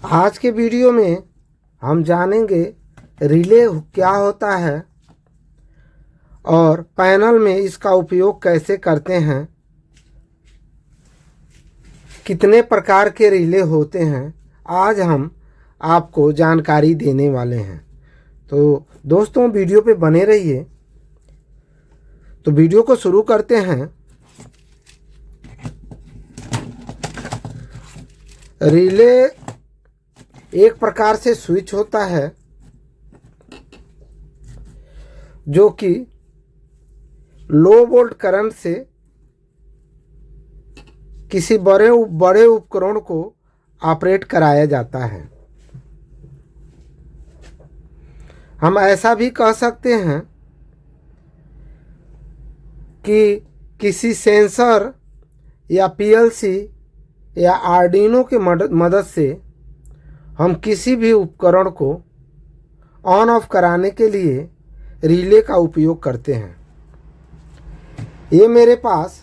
आज के वीडियो में हम जानेंगे रिले क्या होता है और पैनल में इसका उपयोग कैसे करते हैं, कितने प्रकार के रिले होते हैं। आज हम आपको जानकारी देने वाले हैं। तो दोस्तों वीडियो पे बने रहिए। तो वीडियो को शुरू करते हैं। रिले एक प्रकार से स्विच होता है जो कि लो वोल्ट करंट से किसी बड़े उपकरण को ऑपरेट कराया जाता है। हम ऐसा भी कह सकते हैं कि किसी सेंसर या पीएलसी या आर्डिनो के मदद से हम किसी भी उपकरण को ऑन ऑफ कराने के लिए रिले का उपयोग करते हैं। ये मेरे पास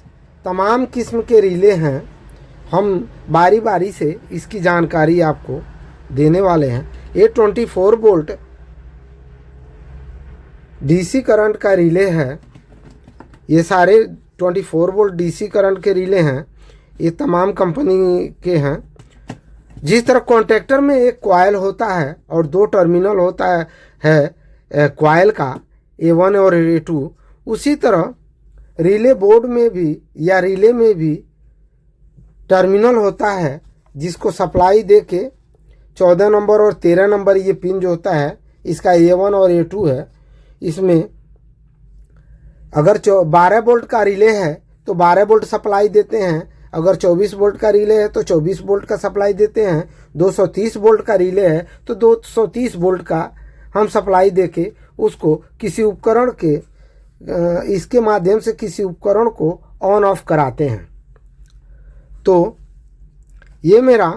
तमाम किस्म के रिले हैं। हम बारी बारी से इसकी जानकारी आपको देने वाले हैं। ये 24 वोल्ट डीसी करंट का रिले है। ये सारे 24 वोल्ट डीसी करंट के रिले हैं। ये तमाम कंपनी के हैं। जिस तरह कॉन्टेक्टर में एक कॉइल होता है और दो टर्मिनल होता है कॉइल का A1 और A2, उसी तरह रिले बोर्ड में भी या रिले में भी टर्मिनल होता है जिसको सप्लाई दे के 14 नंबर और 13 नंबर ये पिन जो होता है इसका A1 और A2 है। इसमें अगर 12 वोल्ट का रिले है तो 12 वोल्ट सप्लाई देते हैं। अगर 24 वोल्ट का रिले है तो 24 वोल्ट का सप्लाई देते हैं। 230 वोल्ट का रिले है तो 230 वोल्ट का हम सप्लाई देके उसको किसी उपकरण के इसके माध्यम से किसी उपकरण को ऑन ऑफ कराते हैं। तो ये मेरा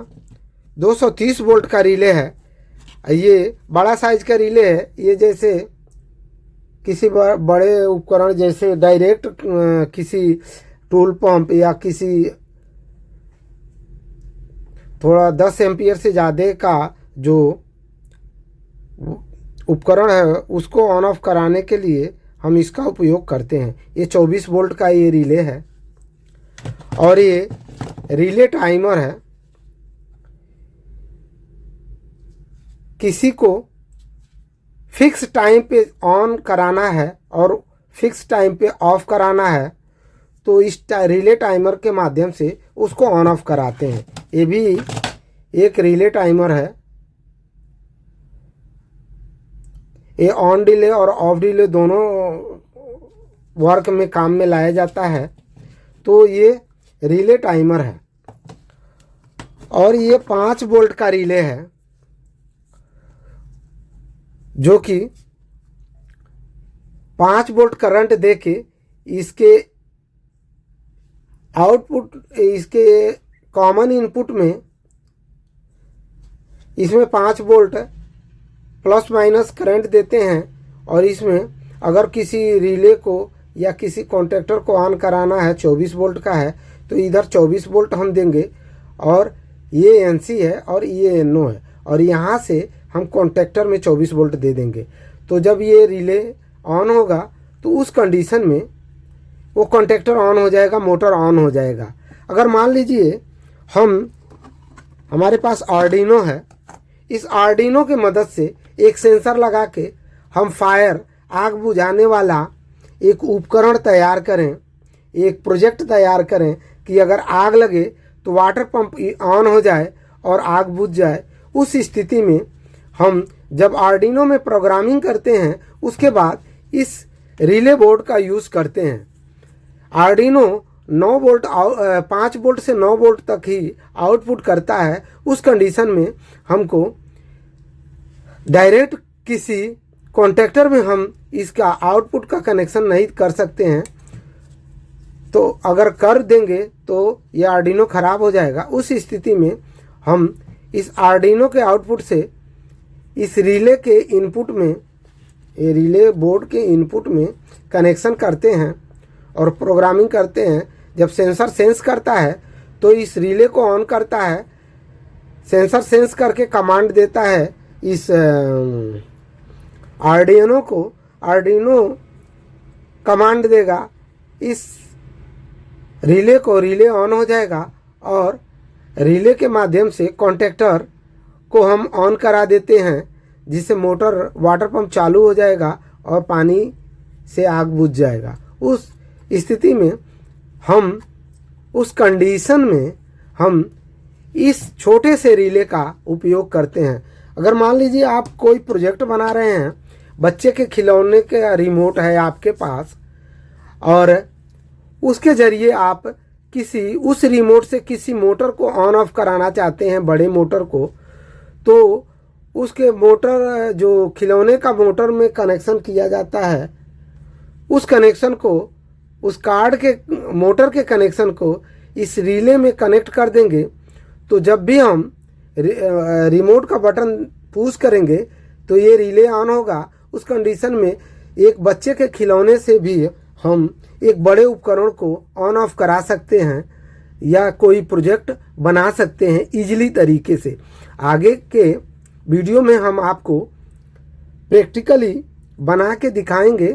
230 वोल्ट का रिले है। ये बड़ा साइज का रिले है। ये जैसे किसी बड़े उपकरण जैसे डायरेक्ट किसी टूल पंप या किसी थोड़ा 10 एम्पियर से ज़्यादा का जो उपकरण है उसको ऑन ऑफ कराने के लिए हम इसका उपयोग करते हैं। ये 24 वोल्ट का ये रिले है और ये रिले टाइमर है। किसी को फिक्स टाइम पे ऑन कराना है और फिक्स टाइम पे ऑफ कराना है तो इस रिले टाइमर के माध्यम से उसको ऑन ऑफ कराते हैं। ये भी एक रिले टाइमर है। ये ऑन डिले और ऑफ डिले दोनों वर्क में काम में लाया जाता है। तो ये रिले टाइमर है और ये 5 वोल्ट का रिले है जो कि 5 वोल्ट करंट देके इसके आउटपुट इसके कॉमन इनपुट में इसमें 5 वोल्ट प्लस माइनस करंट देते हैं और इसमें अगर किसी रिले को या किसी कॉन्टेक्टर को ऑन कराना है 24 वोल्ट का है तो इधर 24 वोल्ट हम देंगे और ये एनसी है और ये एनओ है और यहाँ से हम कॉन्टेक्टर में 24 वोल्ट दे देंगे। तो जब ये रिले ऑन होगा तो उस कंडीशन में वो कॉन्टेक्टर ऑन हो जाएगा, मोटर ऑन हो जाएगा। अगर मान लीजिए हमारे पास आर्डिनो है, इस आर्डिनो के मदद से एक सेंसर लगा के हम फायर आग बुझाने वाला एक उपकरण तैयार करें, एक प्रोजेक्ट तैयार करें कि अगर आग लगे तो वाटर पंप ऑन हो जाए और आग बुझ जाए। उस स्थिति में हम जब आर्डिनो में प्रोग्रामिंग करते हैं उसके बाद इस रिले बोर्ड का यूज़ करते हैं। आर्डिनो 9 वोल्ट 5 वोल्ट से 9 वोल्ट तक ही आउटपुट करता है। उस कंडीशन में हमको डायरेक्ट किसी कॉन्टेक्टर में हम इसका आउटपुट का कनेक्शन नहीं कर सकते हैं। तो अगर कर देंगे तो ये आर्डिनो ख़राब हो जाएगा। उस स्थिति में हम इस आर्डिनो के आउटपुट से इस रिले के इनपुट में, ये रिले बोर्ड के इनपुट में कनेक्शन करते हैं और प्रोग्रामिंग करते हैं। जब सेंसर सेंस करता है तो इस रिले को ऑन करता है सेंसर सेंस करके कमांड देता है इस आर्डिनो को। आर्डिनो कमांड देगा इस रिले को, रिले ऑन हो जाएगा और रिले के माध्यम से कॉन्टैक्टर को हम ऑन करा देते हैं, जिससे मोटर वाटर पंप चालू हो जाएगा और पानी से आग बुझ जाएगा। उस स्थिति में हम, उस कंडीशन में हम इस छोटे से रिले का उपयोग करते हैं। अगर मान लीजिए आप कोई प्रोजेक्ट बना रहे हैं, बच्चे के खिलौने का रिमोट है आपके पास और उसके ज़रिए आप किसी उस रिमोट से किसी मोटर को ऑन ऑफ कराना चाहते हैं, बड़े मोटर को, तो उसके मोटर जो खिलौने का मोटर में कनेक्शन किया जाता है, उस कनेक्शन को, उस कार्ड के मोटर के कनेक्शन को इस रिले में कनेक्ट कर देंगे। तो जब भी हम रिमोट का बटन पुश करेंगे तो ये रिले ऑन होगा। उस कंडीशन में एक बच्चे के खिलौने से भी हम एक बड़े उपकरण को ऑन ऑफ करा सकते हैं या कोई प्रोजेक्ट बना सकते हैं इजीली तरीके से। आगे के वीडियो में हम आपको प्रैक्टिकली बना के दिखाएंगे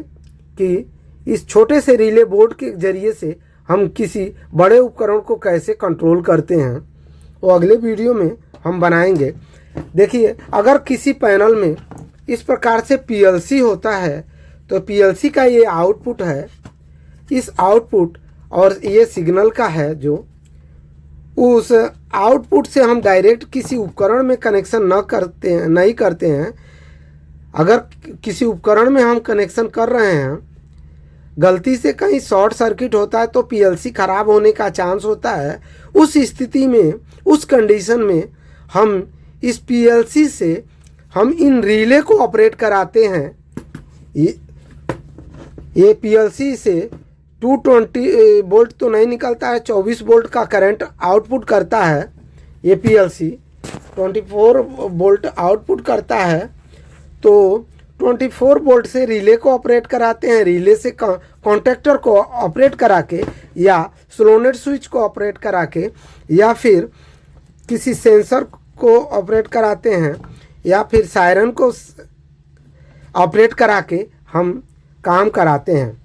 कि इस छोटे से रिले बोर्ड के ज़रिए से हम किसी बड़े उपकरण को कैसे कंट्रोल करते हैं, वो अगले वीडियो में हम बनाएंगे। देखिए, अगर किसी पैनल में इस प्रकार से पीएलसी होता है तो पीएलसी का ये आउटपुट है, इस आउटपुट और ये सिग्नल का है, जो उस आउटपुट से हम डायरेक्ट किसी उपकरण में कनेक्शन नहीं करते हैं। अगर किसी उपकरण में हम कनेक्शन कर रहे हैं, गलती से कहीं शॉर्ट सर्किट होता है तो पीएलसी ख़राब होने का चांस होता है। उस स्थिति में, उस कंडीशन में हम इस पीएलसी से हम इन रिले को ऑपरेट कराते हैं। ये पीएलसी से 220 वोल्ट तो नहीं निकलता है, 24 वोल्ट का करंट आउटपुट करता है। ये पीएलसी 24 वोल्ट आउटपुट करता है। तो 24 वोल्ट से रिले को ऑपरेट कराते हैं, रिले से कॉन्टैक्टर को ऑपरेट करा के या सोलेनोइड स्विच को ऑपरेट करा के या फिर किसी सेंसर को ऑपरेट कराते हैं या फिर सायरन को ऑपरेट करा के हम काम कराते हैं।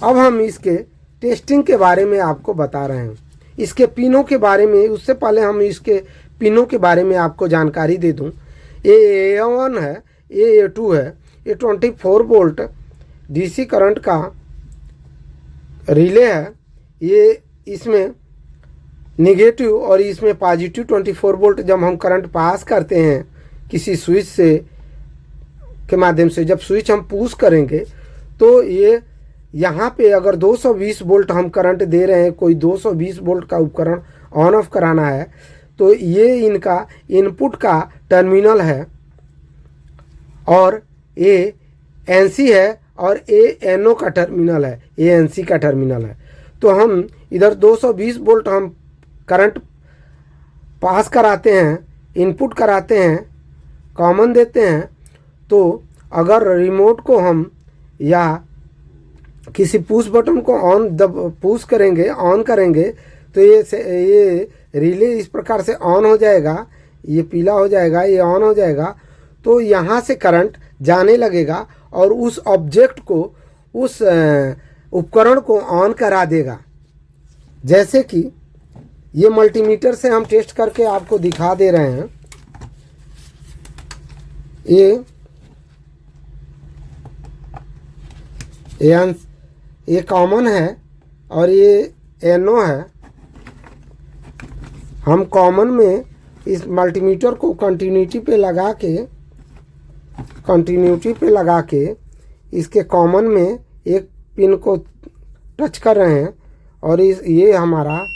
अब हम इसके टेस्टिंग के बारे में आपको बता रहे हैं, इसके पिनों के बारे में। उससे पहले हम इसके पिनों के बारे में आपको जानकारी दे दूं। ये A1 है, ये A2 है, ये 24 वोल्ट डीसी करंट का रिले है। ये इसमें नेगेटिव और इसमें पॉजिटिव 24 वोल्ट जब हम करंट पास करते हैं किसी स्विच से के माध्यम से, जब स्विच हम पुश करेंगे तो ये यहाँ पे अगर 220 वोल्ट हम करंट दे रहे हैं, कोई 220 वोल्ट का उपकरण ऑन ऑफ कराना है, तो ये इनका इनपुट का टर्मिनल है और ये एनसी है और ये एनओ का टर्मिनल है, ये एनसी का टर्मिनल है। तो हम इधर 220 वोल्ट हम करंट पास कराते हैं, इनपुट कराते हैं, कॉमन देते हैं। तो अगर रिमोट को हम या किसी पुश बटन को पुश करेंगे, ऑन करेंगे, तो ये रिले इस प्रकार से ऑन हो जाएगा, ये पीला हो जाएगा, ये ऑन हो जाएगा। तो यहाँ से करंट जाने लगेगा और उस ऑब्जेक्ट को, उस उपकरण को ऑन करा देगा। जैसे कि ये मल्टीमीटर से हम टेस्ट करके आपको दिखा दे रहे हैं। ये कॉमन है और ये एनओ है। हम कॉमन में इस मल्टीमीटर को कंटिन्यूटी पे लगा के इसके कॉमन में एक पिन को टच कर रहे हैं और ये हमारा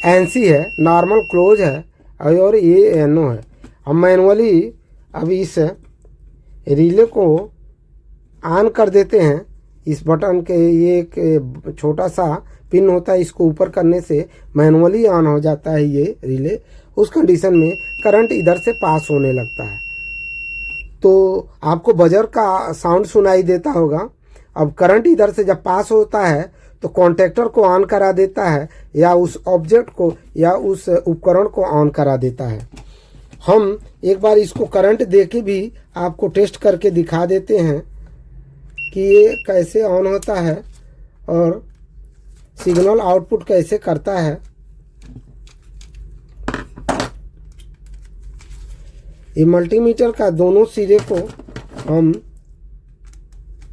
एनसी है, नॉर्मल क्लोज है और ये एनओ है। हम मैनुअली अभी इस रिले को ऑन कर देते हैं। इस बटन के ये एक छोटा सा पिन होता है, इसको ऊपर करने से मैनुअली ऑन हो जाता है ये रिले। उस कंडीशन में करंट इधर से पास होने लगता है। तो आपको बजर का साउंड सुनाई देता होगा। अब करंट इधर से जब पास होता है तो कॉन्टैक्टर को ऑन करा देता है या उस ऑब्जेक्ट को या उस उपकरण को ऑन करा देता है। हम एक बार इसको करंट देके भी आपको टेस्ट करके दिखा देते हैं कि ये कैसे ऑन होता है और सिग्नल आउटपुट कैसे करता है। ये मल्टीमीटर का दोनों सिरे को हम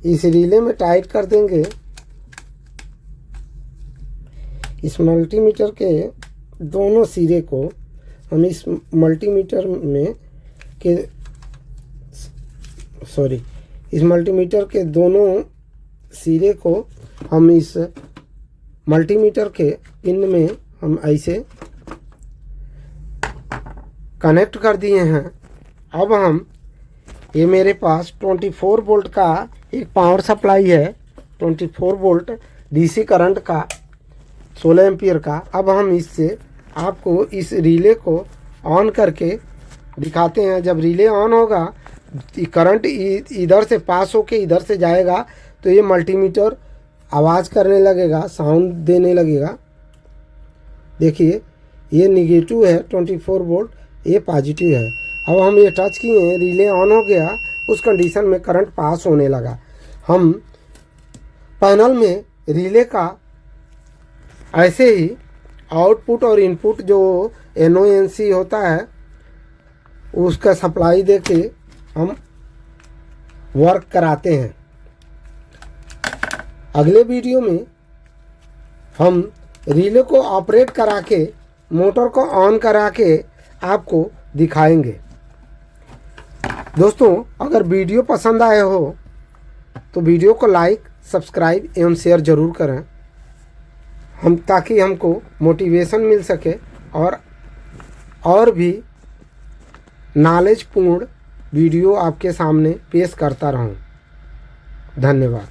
इस रिले में टाइट कर देंगे। इस मल्टीमीटर के दोनों सिरे को हम इस मल्टीमीटर के दोनों सिरे को हम इस मल्टीमीटर के पिन में हम ऐसे कनेक्ट कर दिए हैं। अब हम ये मेरे पास 24 वोल्ट का एक पावर सप्लाई है, 24 वोल्ट डीसी करंट का 16 एम्पियर का। अब हम इससे आपको इस रिले को ऑन करके दिखाते हैं। जब रिले ऑन होगा, करंट इधर से पास होके इधर से जाएगा तो ये मल्टीमीटर आवाज़ करने लगेगा, साउंड देने लगेगा। देखिए ये निगेटिव है 24 वोल्ट, ये पॉजिटिव है। अब हम ये टच किए, रिले ऑन हो गया, उस कंडीशन में करंट पास होने लगा। हम पैनल में रिले का ऐसे ही आउटपुट और इनपुट जो NONC होता है उसका सप्लाई देके हम वर्क कराते हैं। अगले वीडियो में हम रिले को ऑपरेट करा के, मोटर को ऑन करा के आपको दिखाएंगे। दोस्तों, अगर वीडियो पसंद आए हो तो वीडियो को लाइक, सब्सक्राइब एवं शेयर ज़रूर करें, ताकि हमको मोटिवेशन मिल सके और भी नॉलेजपूर्ण वीडियो आपके सामने पेश करता रहूं। धन्यवाद।